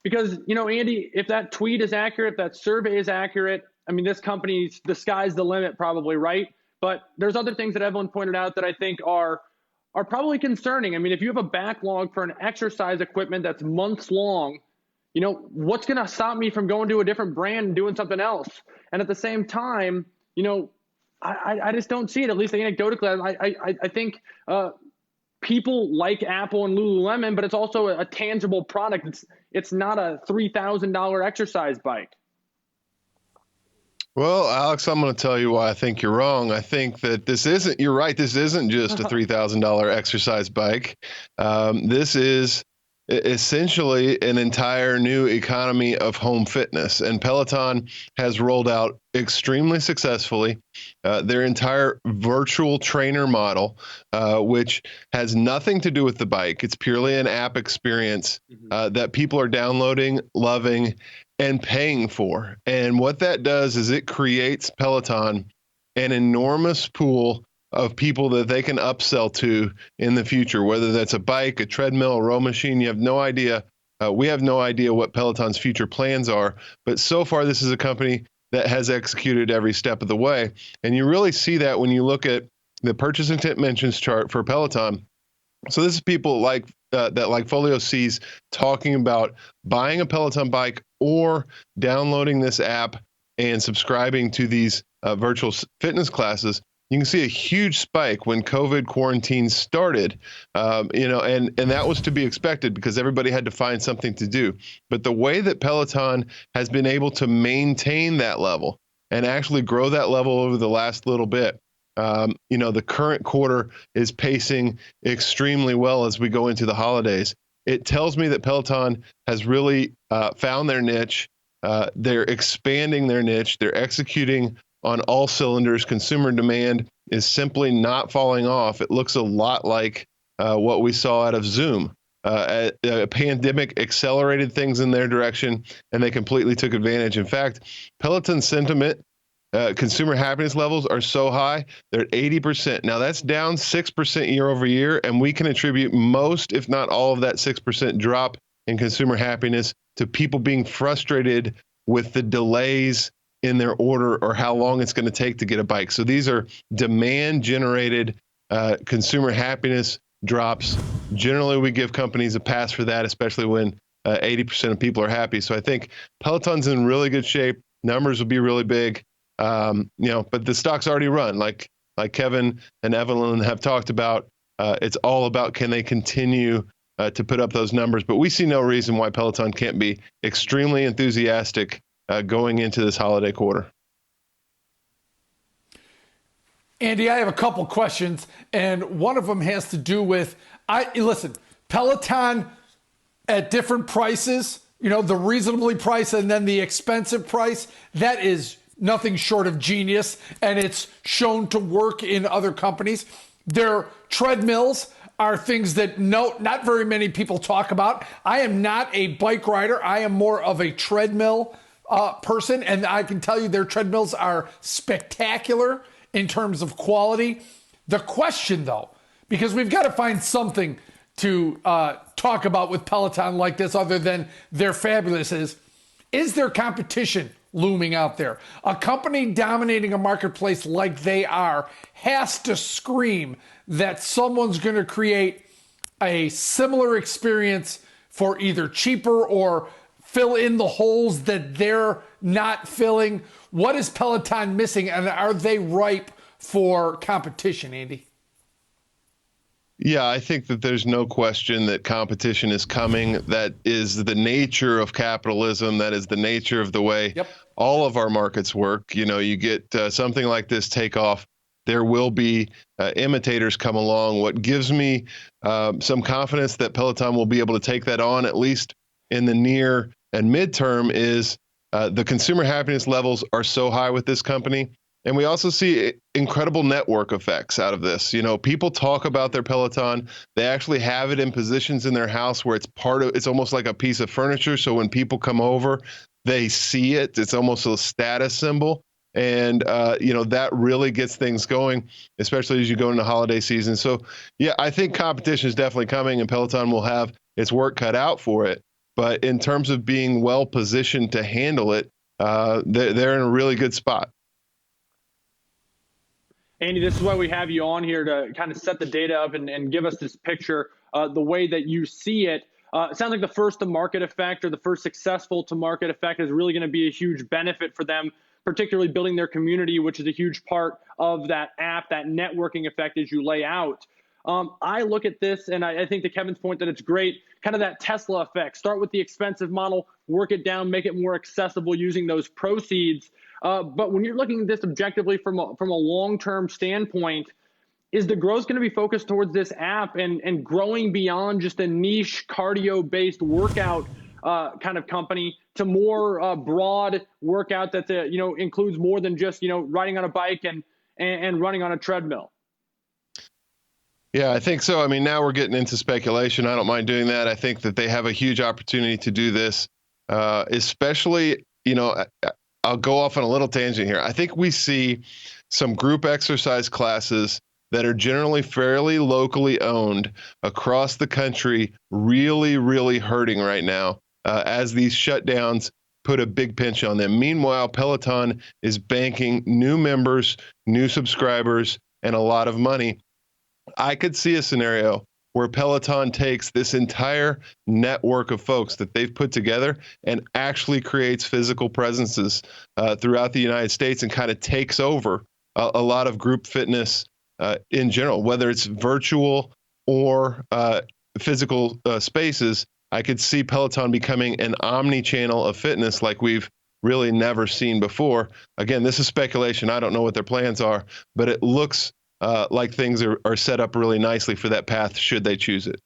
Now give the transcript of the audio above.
Because, Andy, if that tweet is accurate, if that survey is accurate, I mean, this company's, the sky's the limit probably, right? But there's other things that Evelyn pointed out that I think are probably concerning. I mean, if you have a backlog for an exercise equipment that's months long, what's going to stop me from going to a different brand and doing something else? And at the same time, I just don't see it, at least anecdotally. I think people like Apple and Lululemon, but it's also a tangible product. It's not a $3,000 exercise bike. Well, Alex, I'm going to tell you why I think you're wrong. I think that you're right. This isn't just a $3,000 exercise bike. This is essentially an entire new economy of home fitness. And Peloton has rolled out extremely successfully their entire virtual trainer model, which has nothing to do with the bike. It's purely an app experience that people are downloading, loving, and paying for. And what that does is it creates Peloton an enormous pool of people that they can upsell to in the future, whether that's a bike, a treadmill, a row machine. You have no idea. We have no idea what Peloton's future plans are. But so far, this is a company that has executed every step of the way. And you really see that when you look at the purchase intent mentions chart for Peloton. So this is people like that LikeFolio sees talking about buying a Peloton bike or downloading this app and subscribing to these virtual fitness classes. You can see a huge spike when COVID quarantine started, and that was to be expected because everybody had to find something to do. But the way that Peloton has been able to maintain that level and actually grow that level over the last little bit, the current quarter is pacing extremely well as we go into the holidays. It tells me that Peloton has really found their niche. They're expanding their niche. They're executing on all cylinders. Consumer demand is simply not falling off. It looks a lot like what we saw out of Zoom. A pandemic accelerated things in their direction, and they completely took advantage. In fact, Peloton sentiment, consumer happiness levels are so high, they're at 80%. Now, that's down 6% year over year, and we can attribute most, if not all of that 6% drop in consumer happiness to people being frustrated with the delays in their order or how long it's going to take to get a bike. So these are demand-generated consumer happiness drops. Generally, we give companies a pass for that, especially when 80% of people are happy. So I think Peloton's in really good shape. Numbers will be really big, but the stock's already run. Like Kevin and Evelyn have talked about, it's all about can they continue to put up those numbers. But we see no reason why Peloton can't be extremely enthusiastic going into this holiday quarter. Andy, I have a couple questions, and one of them has to do with, listen, Peloton at different prices, the reasonably priced and then the expensive price, that is nothing short of genius, and it's shown to work in other companies. Their treadmills are things that not very many people talk about. I am not a bike rider. I am more of a treadmill person, and I can tell you their treadmills are spectacular in terms of quality. The question, though, because we've got to find something to talk about with Peloton like this other than they're fabulous, is there competition looming out there? A company dominating a marketplace like they are has to scream that someone's going to create a similar experience for either cheaper or fill in the holes that they're not filling. What is Peloton missing, and are they ripe for competition, Andy? Yeah, I think that there's no question that competition is coming. That is the nature of capitalism. That is the nature of the way all of our markets work. You get something like this take off, there will be imitators come along. What gives me some confidence that Peloton will be able to take that on, at least in the near and midterm, is the consumer happiness levels are so high with this company. And we also see incredible network effects out of this. People talk about their Peloton. They actually have it in positions in their house where it's almost like a piece of furniture. So when people come over, they see it. It's almost a status symbol. And, that really gets things going, especially as you go into holiday season. So, yeah, I think competition is definitely coming, and Peloton will have its work cut out for it. but in terms of being well positioned to handle it, they're in a really good spot. Andy, this is why we have you on here to kind of set the data up and give us this picture, the way that you see it. It sounds like the first to market effect, or the first successful to market effect, is really going to be a huge benefit for them, particularly building their community, which is a huge part of that app, that networking effect as you lay out. I look at this, and I think to Kevin's point that it's great, kind of that Tesla effect. Start with the expensive model, work it down, make it more accessible using those proceeds. But when you're looking at this objectively from a long-term standpoint, is the growth going to be focused towards this app and growing beyond just a niche cardio-based workout kind of company to more broad workout that includes more than just riding on a bike and running on a treadmill? Yeah, I think so. I mean, now we're getting into speculation. I don't mind doing that. I think that they have a huge opportunity to do this, especially, I'll go off on a little tangent here. I think we see some group exercise classes that are generally fairly locally owned across the country really, really hurting right now as these shutdowns put a big pinch on them. Meanwhile, Peloton is banking new members, new subscribers, and a lot of money. I could see a scenario where Peloton takes this entire network of folks that they've put together and actually creates physical presences throughout the United States and kind of takes over a lot of group fitness in general, whether it's virtual or physical spaces. I could see Peloton becoming an omni-channel of fitness like we've really never seen before. Again, this is speculation. I don't know what their plans are, but it looks like things are set up really nicely for that path should they choose it.